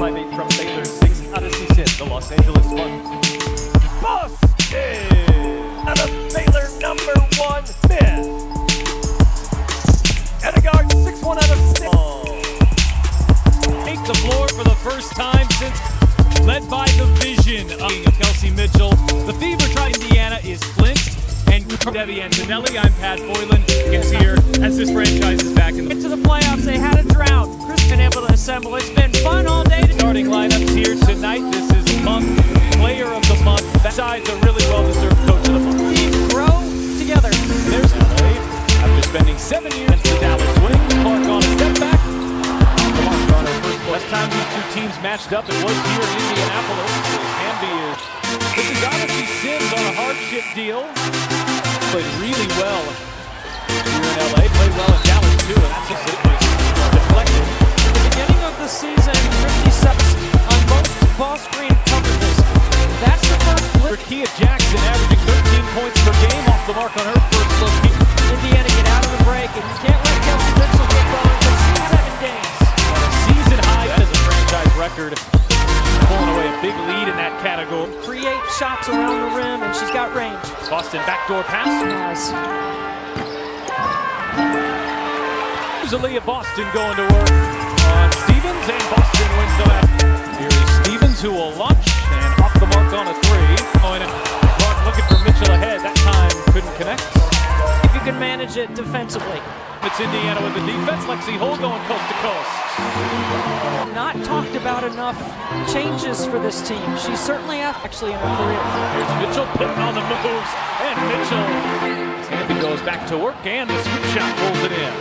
5'8" from Baylor, 6 out of C6, the Los Angeles Spartans. Busted! Out of Baylor, number 1, Smith. And a guard, 6'1" out of 6. Take the floor for the first time since led by the vision of Kelsey Mitchell. The Fever tried Indiana is clinched. And Debbie Antonelli, I'm Pat Boylan. You can see her as this franchise is back in the... Into the playoffs, they had a drought. Chris been able to assemble. It's been fun all day. Starting lineups here tonight. This is the month, player of the month. That side's a really well-deserved coach of the month. Teams grow together. There's LA. After spending 7 years in the Dallas Wings, Clark on a step back. Last time these two teams matched up, it was here in Indianapolis. This is Odyssey Sims on a hardship deal. Played really well here in LA, played well in Dallas too, and that's just it was deflected. At the beginning of the season, 57 on most ball screen coverages. That's the first blitz. Kia Jackson averaging 13 points per game off the mark on her first look. Indiana get out of the break, and you can't let Kelsey Mitchell get going for 7 games. On a season high, that is a franchise record. Pulling away a big lead in that category. Create shots around the rim, and she's got range. Boston backdoor pass. Yes. Usually Boston going to work on Stevens, and Boston wins the match. Here is Stevens, who will launch and off the mark on a 3. Going and Clark looking for Mitchell ahead. That time couldn't connect. If you can manage it defensively. It's Indiana with the defense. Lexi Hull going coast to coast. Not talked about enough changes for this team. She's certainly actually in her career. Here's Mitchell putting on the moves, and Mitchell. Sandy goes back to work, and the scoop shot rolls it in.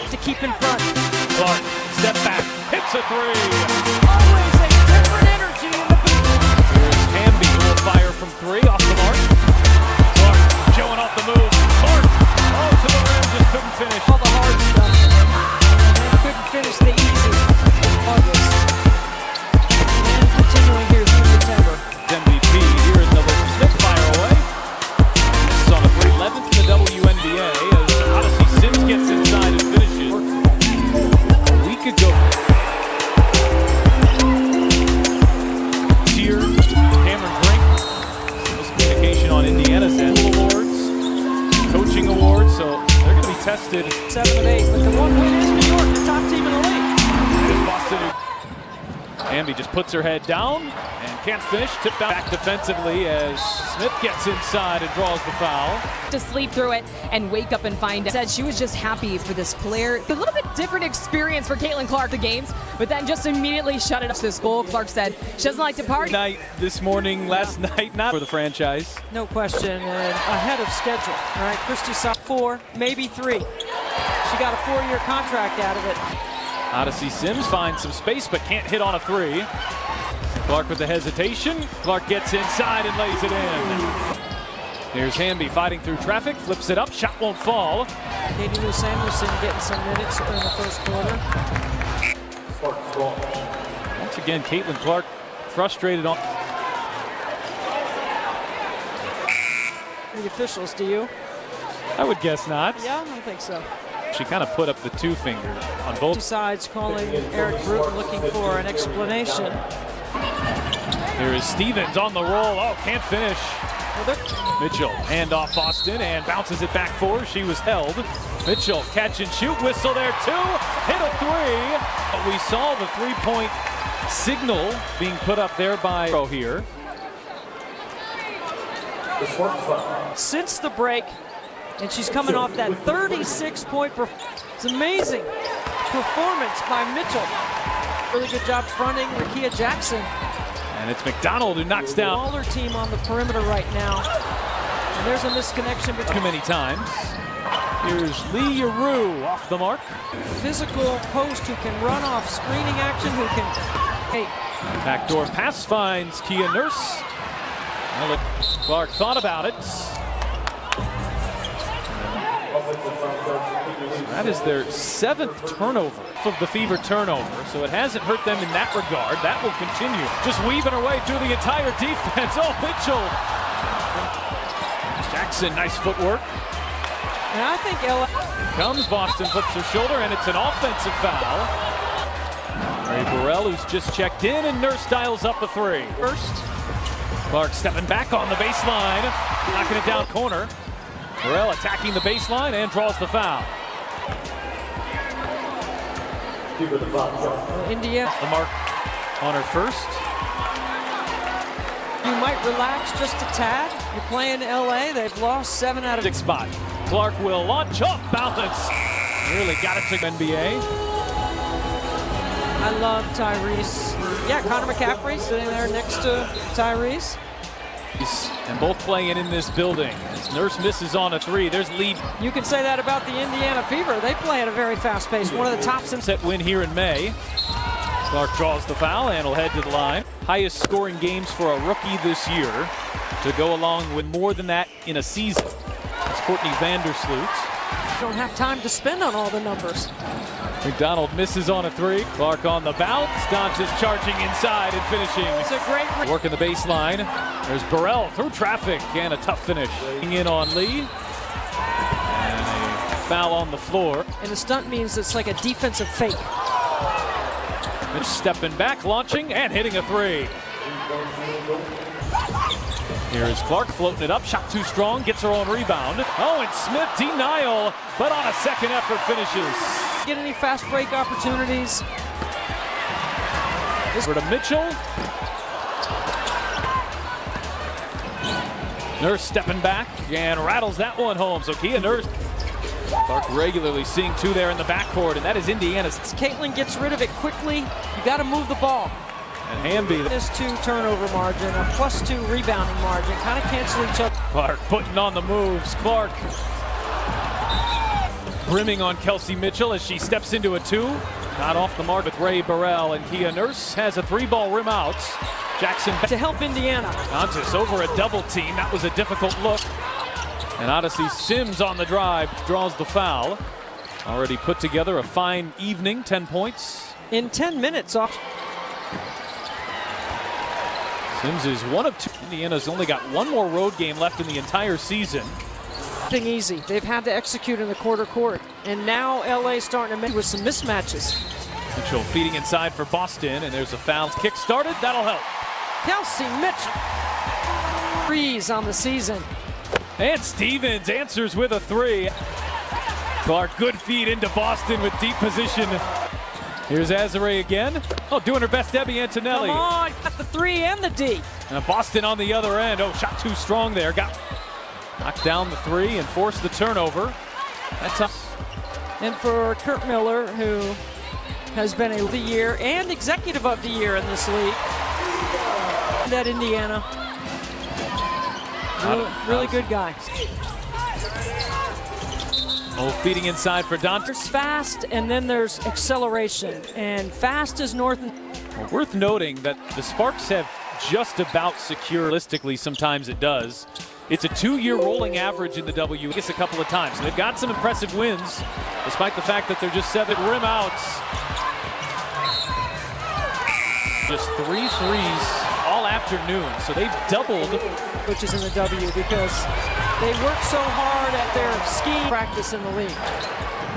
To keep in front. Clark, step back, hits a 3. Always a different energy in the booth. Here's Hamby, who will fire from 3 off the mark. Clark showing off the move. Clark, oh, to the rim, just couldn't finish. All the hard stuff. And couldn't finish the easy. August. And continuing here through September. MVP here in the Smith fire away. This is on a 3-11th in the WNBA as Odyssey Sims gets inside and finishes. A week ago. Here, Cameron Brink. Miscommunication on Indiana's end. Awards, coaching awards, so they're going to be tested. 7 of 8, but the one win is New York, the top team in the league. Boston. Hamby just puts her head down and can't finish. Tipped back defensively as Smith gets inside and draws the foul. To sleep through it and wake up and find out. Said she was just happy for this player. A little bit different experience for Caitlin Clark, the games, but then just immediately shut it up. This goal, Clark said she doesn't like to party. Night this morning, last night, not for the franchise. No question, and ahead of schedule. All right, Christie saw 4, maybe 3. She got a 4-year contract out of it. Odyssey Sims finds some space but can't hit on a 3. Clark with the hesitation. Clark gets inside and lays it in. Here's Hamby fighting through traffic, flips it up, shot won't fall. Katie Lou Samuelson getting some minutes in the first quarter. Once again, Caitlin Clark frustrated on. The officials, do you? I would guess not. Yeah, I don't think so. She kind of put up the 2 finger on both. 2 sides calling Eric Bruton looking for an explanation. There is Stevens on the roll. Oh, can't finish. Mitchell, hand off Boston and bounces it back for her. She was held. Mitchell, catch and shoot, whistle there too. Hit a 3. But we saw the 3-point signal being put up there by here. Since the break, and she's coming off that 36-point performance. It's amazing performance by Mitchell. Really good job fronting Kia Jackson. And it's McDonald who knocks down. Smaller team on the perimeter right now. And there's a misconnection between. Too many times. Here's Lee Yaroo off the mark. Physical post who can run off screening action, who can. Hey. Backdoor pass finds Kia Nurse. Well, Clark thought about it. That is their 7th turnover of the Fever turnover, so it hasn't hurt them in that regard. That will continue. Just weaving her way through the entire defense. Oh, Mitchell. Jackson, nice footwork. And I think Comes Boston, flips her shoulder, and it's an offensive foul. Ray Burrell, who's just checked in, and Nurse dials up a three. First. Clark stepping back on the baseline, knocking it down corner. Burrell attacking the baseline and draws the foul. India. The mark on her first. You might relax just a tad. You're playing LA. They've lost 7 out of 6 spot. Clark will launch up, balance. Really got it to NBA. I love Tyrese. Yeah, Connor McCaffrey sitting there next to Tyrese. And both playing in this building. As Nurse misses on a three, there's lead. You can say that about the Indiana Fever. They play at a very fast pace. One of the tops in set win here in May. Clark draws the foul and will head to the line. Highest scoring games for a rookie this year, to go along with more than that in a season. It's Courtney Vandersloot. Don't have time to spend on all the numbers. McDonald misses on a three. Clark on the bounce. Doncic charging inside and finishing. It's a great work in the baseline. There's Burrell through traffic and a tough finish. In on Lee. And a foul on the floor. And the stunt means it's like a defensive fake. Mitch stepping back, launching, and hitting a three. Here is Clark floating it up, shot too strong, gets her own rebound. Oh, and Smith denial, but on a second effort finishes. Get any fast break opportunities? Over to Mitchell. Nurse stepping back and rattles that one home. So Kia Nurse. Clark regularly seeing two there in the backcourt, and that is Indiana's. Caitlin gets rid of it quickly. You got to move the ball. And Hamby. This 2 turnover margin, a +2 rebounding margin, kind of cancel each other. Clark putting on the moves. Clark brimming on Kelsey Mitchell as she steps into a 2. Not off the mark with Ray Burrell, and Kia Nurse has a 3-ball rim out. Jackson to help Indiana. Doncic over a double team. That was a difficult look. And Odyssey Sims on the drive draws the foul. Already put together a fine evening, 10 points. In 10 minutes off. Sims is one of 2. Indiana's only got one more road game left in the entire season. Nothing easy. They've had to execute in the quarter court. And now LA's starting to make with some mismatches. Mitchell feeding inside for Boston, and there's a foul. Kick started, that'll help. Kelsey Mitchell. Threes on the season. And Stevens answers with a 3. Clark, good feed into Boston with deep position. Here's Azare again. Oh, doing her best, Debbie Antonelli. Come on, got the 3 and the D. And Boston on the other end. Oh, shot too strong there. Got knocked down the 3 and forced the turnover. That's up. And for Kurt Miller, who has been of the year and executive of the year in this league. That Indiana. Really good guy. Oh, feeding inside for Doncic. There's fast, and then there's acceleration. And fast is north. Well, worth noting that the Sparks have just about secured. Realistically, sometimes it does. It's a 2-year rolling average in the W. I guess a couple of times. So they've got some impressive wins, despite the fact that they're just 7 rim outs. Just 3 threes all afternoon. So they've doubled. Which is in the W because they work so hard at their ski practice in the league.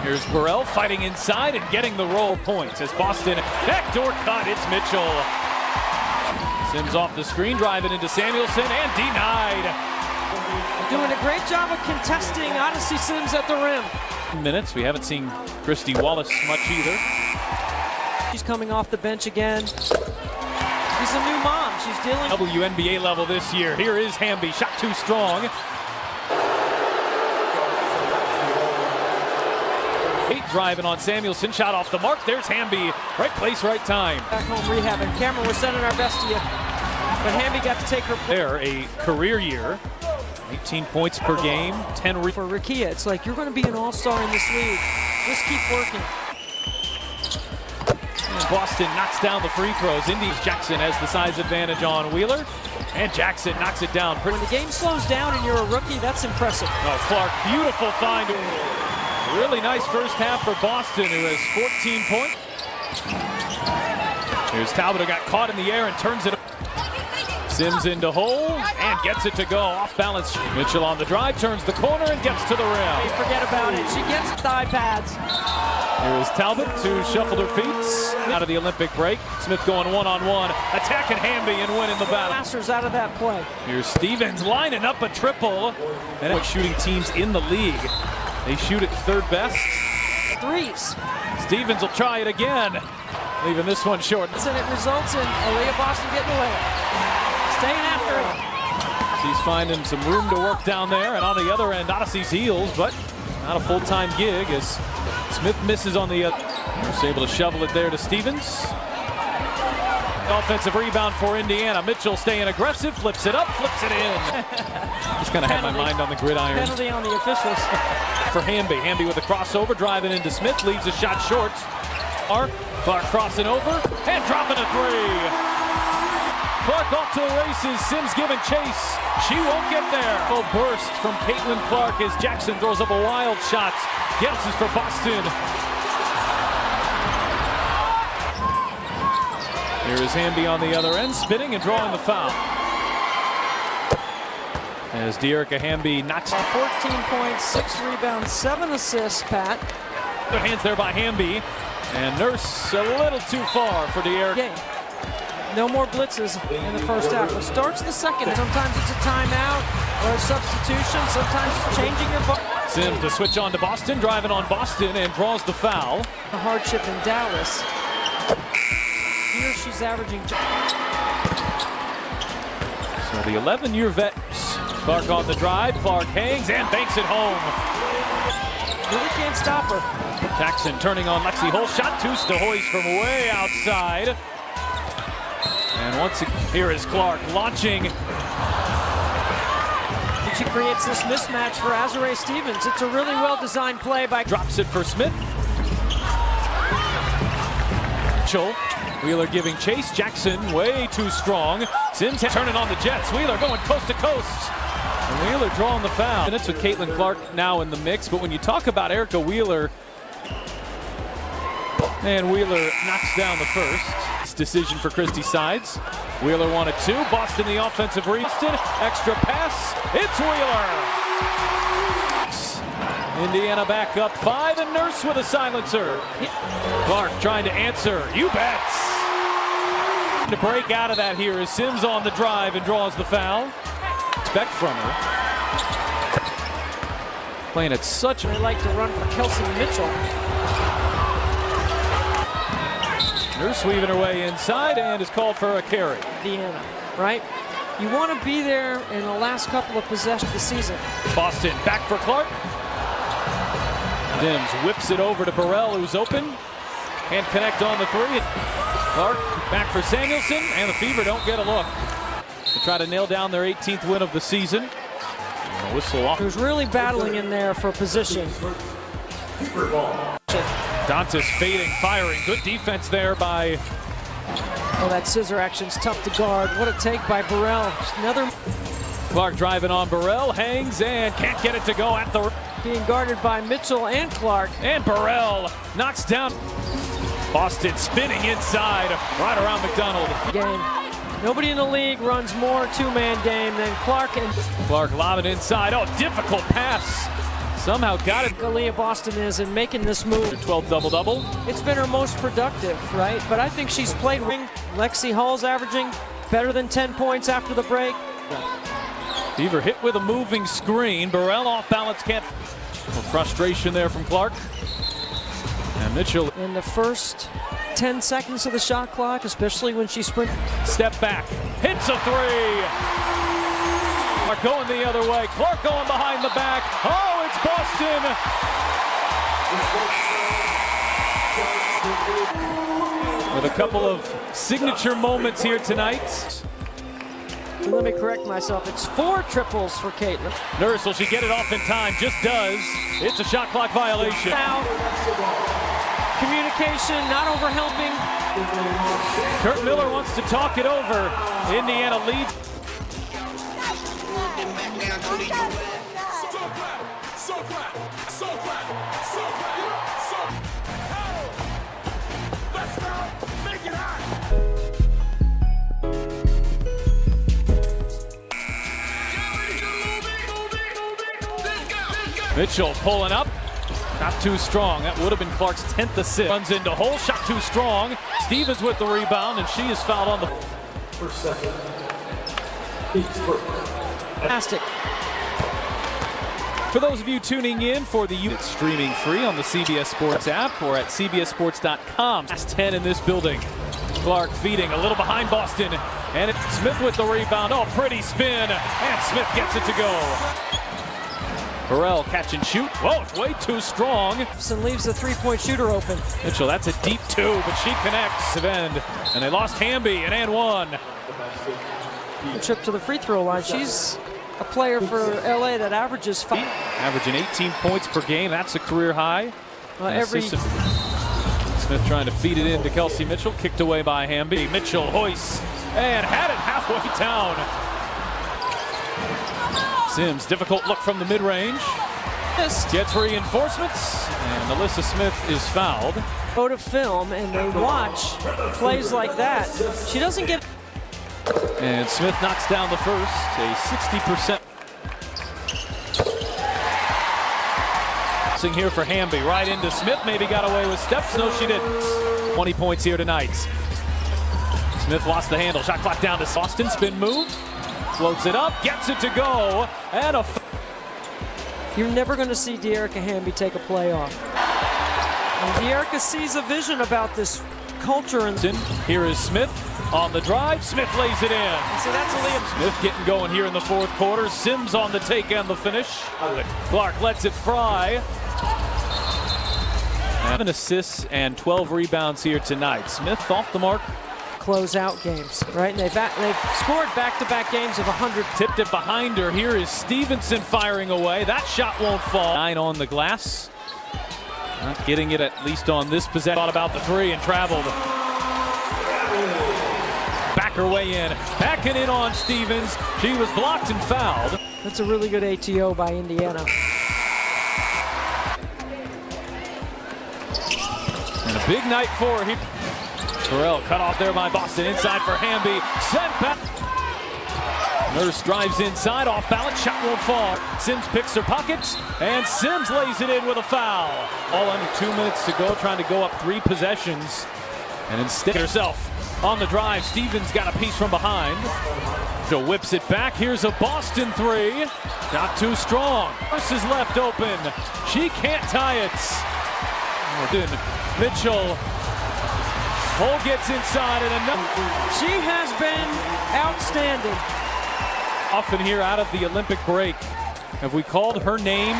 Here's Burrell fighting inside and getting the roll points as Boston backdoor cut. It's Mitchell. Sims off the screen, driving into Samuelson and denied. Doing a great job of contesting Odyssey Sims at the rim. Minutes. We haven't seen Christy Wallace much either. She's coming off the bench again. She's a new mom. She's dealing WNBA level this year. Here is Hamby. Shot too strong. 8 driving on Samuelson. Shot off the mark. There's Hamby. Right place, right time. Back home rehabbing. Cameron, we're sending our best to you. But Hamby got to take her. There, a career year. 18 points per game. 10 for Rakia. It's like you're going to be an all-star in this league. Just keep working. Boston knocks down the free throws. Indies Jackson has the size advantage on Wheeler. And Jackson knocks it down. When the game slows down and you're a rookie, that's impressive. Oh, Clark, beautiful find. Really nice first half for Boston, who has 14 points. Here's Talbot, who got caught in the air and turns it. Sims into hole and gets it to go. Off balance. Mitchell on the drive, turns the corner and gets to the rim. Hey, forget about it. She gets thigh pads. Here is Talbot to shuffle her feet out of the Olympic break. Smith going one-on-one, attacking Hamby and winning the battle. Masters out of that play. Here's Stevens lining up a triple. And what shooting teams in the league. They shoot at third best. Threes. Stevens will try it again, leaving this one short. And it results in Aaliyah Boston getting away. Staying after it. She's finding some room to work down there, and on the other end, Odyssey's heels, but not a full-time gig as Smith misses on the Just able to shovel it there to Stevens. Offensive rebound for Indiana. Mitchell staying aggressive, flips it up, flips it in. Just kind of had my mind on the gridiron. Penalty on the officials. For Hamby. Hamby with a crossover, driving into Smith, leaves a shot short. Clark crossing over and dropping a three. Clark off to the races. Sims giving chase. She won't get there. Full burst from Caitlin Clark as Jackson throws up a wild shot. Bounces for Boston. Here is Hamby on the other end, spinning and drawing the foul. As Dearica Hamby knocks 14 points, 6 rebounds, 7 assists, Pat. Good hands there by Hamby. And Nurse a little too far for Dearica. Game. No more blitzes in the first half. It starts the second. Sometimes it's a timeout or a substitution. Sometimes it's changing your ball. Sims to switch on to Boston, driving on Boston and draws the foul. The hardship in Dallas. Here she's averaging. So the 11-year vet. Clark on the drive. Clark hangs and banks it home. Really can't stop her. Jackson turning on Lexi Hull. Shot to Stohoy's from way outside. And once again, here is Clark launching. And she creates this mismatch for Azurá Stevens. It's a really well-designed play by. Drops it for Smith. Mitchell. Wheeler giving chase. Jackson way too strong. Sims turning on the Jets. Wheeler going coast to coast. And Wheeler drawing the foul. Minutes with Caitlin Clark now in the mix. But when you talk about Erica Wheeler, and Wheeler knocks down the first. Decision for Christie Sides. Wheeler wanted 2. Boston the offensive rebound. Extra pass. It's Wheeler. Indiana back up 5 and Nurse with a silencer. Clark trying to answer. You bet. To break out of that here is Sims on the drive and draws the foul. Expect from her. Playing at such. They like to run for Kelsey Mitchell. Nurse weaving her way inside and is called for a carry. Indiana, right? You want to be there in the last couple of possessions of the season. Boston back for Clark. Dims whips it over to Burrell, who's open. Can't connect on the 3. Clark back for Samuelson, and the Fever don't get a look. To try to nail down their 18th win of the season. And a whistle off. Who's really battling in there for position. Dantas fading, firing. Good defense there by. Oh, that scissor action's tough to guard. What a take by Burrell. Another. Clark driving on Burrell, hangs and can't get it to go at the. Being guarded by Mitchell and Clark. And Burrell knocks down. Boston spinning inside, right around McDonald. Game. Nobody in the league runs more two-man game than Clark and. Clark lobbing inside. Oh, difficult pass. Somehow got it. Aaliyah Boston is in making this move. 12 double-double. It's been her most productive, right? But I think she's played. Lexi Hull's averaging better than 10 points after the break. Fever hit with a moving screen. Burrell off balance, can't. Frustration there from Clark. And Mitchell. In the first 10 seconds of the shot clock, especially when she sprints. Step back, hits a 3. Clark going the other way. Clark going behind the back. Oh, it's Boston. With a couple of signature moments here tonight. Let me correct myself. It's 4 triples for Caitlin. Nurse, will she get it off in time? Just does. It's a shot clock violation. Now, communication, not overhelping. Kurt Miller wants to talk it over. Indiana leads. Mitchell pulling up. Shot too strong. That would have been Clark's 10th assist. Runs into hole, shot too strong. Stevens with the rebound, and she is fouled on the First second. Fantastic. For those of you tuning in for the it's streaming free on the CBS Sports app or at cbssports.com. Last 10 in this building. Clark feeding a little behind Boston, and it's Smith with the rebound. Oh, pretty spin, and Smith gets it to go. Burrell catch and shoot. Whoa, it's way too strong. And leaves the three-point shooter open. Mitchell, that's a deep two, but she connects. End, and they lost Hamby, and one. Trip to the free throw line. She's a player for LA that averages 5. Averaging 18 points per game. That's a career high. Smith trying to feed it in to Kelsey Mitchell. Kicked away by Hamby. Mitchell hoists and had it halfway down. Sims, difficult look from the mid-range. Gets reinforcements, and Alyssa Smith is fouled. Go to film, and they watch plays like that. She doesn't get... And Smith knocks down the first, a 60%. Here for Hamby, right into Smith, maybe got away with steps. No, she didn't. 20 points here tonight. Smith lost the handle, shot clock down to Boston, spin move, floats it up, gets it to go, and a... You're never going to see De'Erica Hamby take a play off. And De'Erica sees a vision about this culture. And here is Smith on the drive. Smith lays it in. So that's Aaliyah. Smith getting going here in the fourth quarter. Sims on the take and the finish. Clark lets it fry. 7 assists and 12 rebounds here tonight. Smith off the mark. Close out games, right? And they've scored back-to-back games of 100. Tipped it behind her. Here is Stevenson firing away. That shot won't fall. 9 on the glass. Not getting it at least on this possession. Thought about the three and traveled. Back her way in. Backing in on Stevens. She was blocked and fouled. That's a really good ATO by Indiana. And a big night for her. Burrell cut off there by Boston. Inside for Hamby. Sent back. Nurse drives inside. Off balance. Shot won't fall. Sims picks her pockets. And Sims lays it in with a foul. All under 2 minutes to go. Trying to go up 3 possessions. And instead herself on the drive. Stevens got a piece from behind. So whips it back. Here's a Boston three. Not too strong. Nurse is left open. She can't tie it. Mitchell. Hole gets inside and another. She has been outstanding. Often here out of the Olympic break. Have we called her name?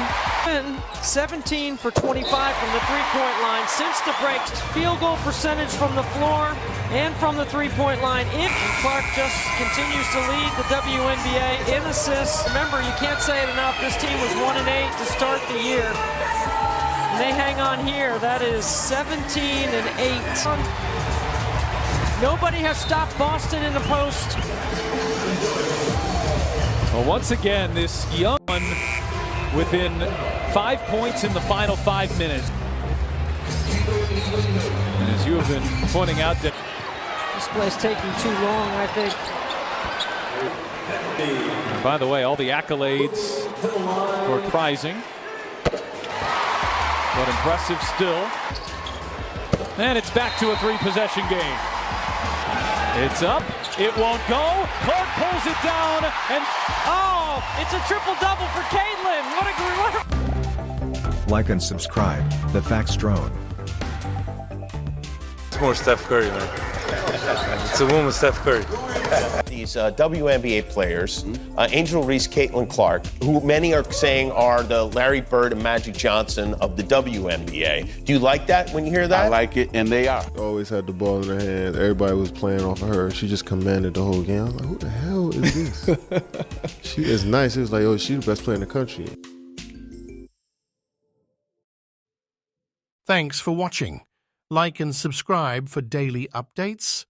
17 for 25 from the three-point line since the break. Field goal percentage from the floor and from the three-point line. And Clark just continues to lead the WNBA in assists. Remember, you can't say it enough. This team was 1-8 to start the year. And they hang on here. That is 17-8. Nobody has stopped Boston in the post. Well, once again, this young one within 5 points in the final 5 minutes. And as you have been pointing out, that this play's taking too long, I think. And by the way, all the accolades for prizing. But impressive still. And it's back to a 3-possession game. It's up. It won't go. Clark pulls it down. And oh, it's a triple-double for Caitlin. What a... Like and subscribe. The Facts Drone. It's more Steph Curry, man. It's a woman, Steph Curry. These WNBA players, Angel Reese, Caitlin Clark, who many are saying are the Larry Bird and Magic Johnson of the WNBA. Do you like that when you hear that? I like it, and they are. Always had the ball in her hand. Everybody was playing off of her. She just commanded the whole game. I was like, who the hell is this? She is nice. It was like, oh, she's the best player in the country. Thanks for watching. Like and subscribe for daily updates,